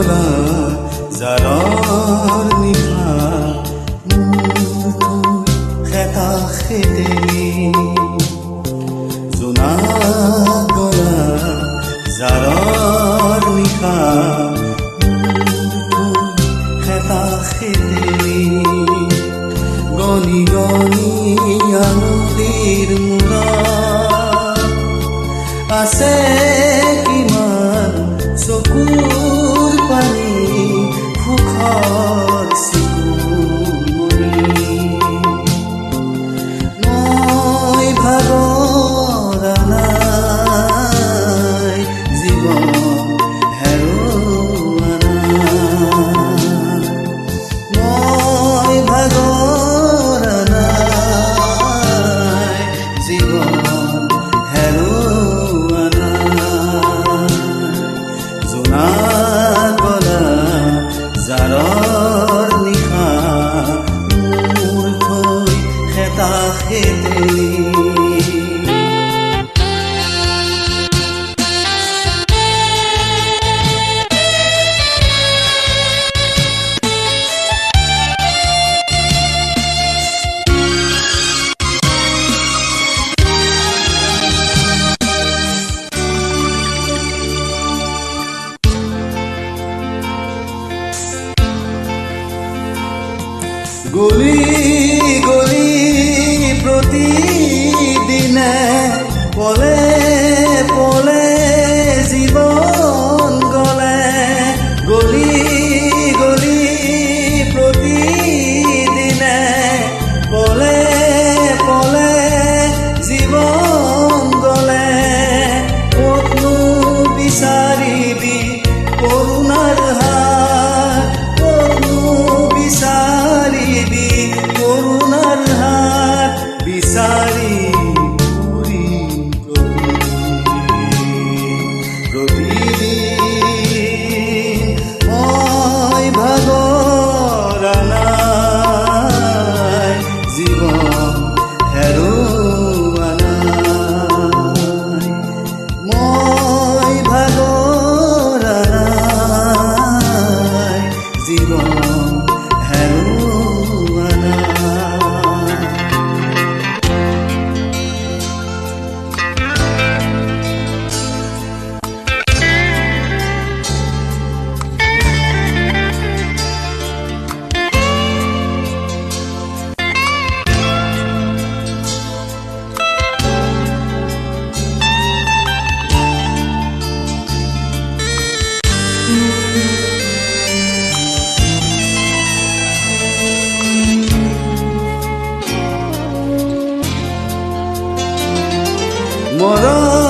গলা জাৰৰ নিশা খেতা খেতেলি জোনা গলা জাৰৰ নিশা খেতা খেতেলি গনি গনি আঙুলিৰ মূৰত আছে কিমান চকুৰ পানী সুখৰ চিকুমনি মই ভাগৰা নাই জীৱন হেৰুৱা নাই মই ভাগৰা নাই জীৱন হেৰুৱা নাই জোনা গলা জাৰৰ নিশা মোৰ থৈ খেতা খেতেলি গলি গলি প্ৰতিদিনে পলে পলে জীৱন গলে গলি গলি প্ৰতিদিনে পলে পলে জীৱন গলে ক'তনো বিচাৰিবি কৰোণাৰ হাত ক'তনো বিচাৰিবি কৰোণাৰ হাত বিচাৰি ঘূৰি প্ৰতিদিন মই ভাগৰা নাই জীৱন হেৰুৱা নাই মই ভাগৰা নাই জীৱন হেৰুৱা নাই মৰম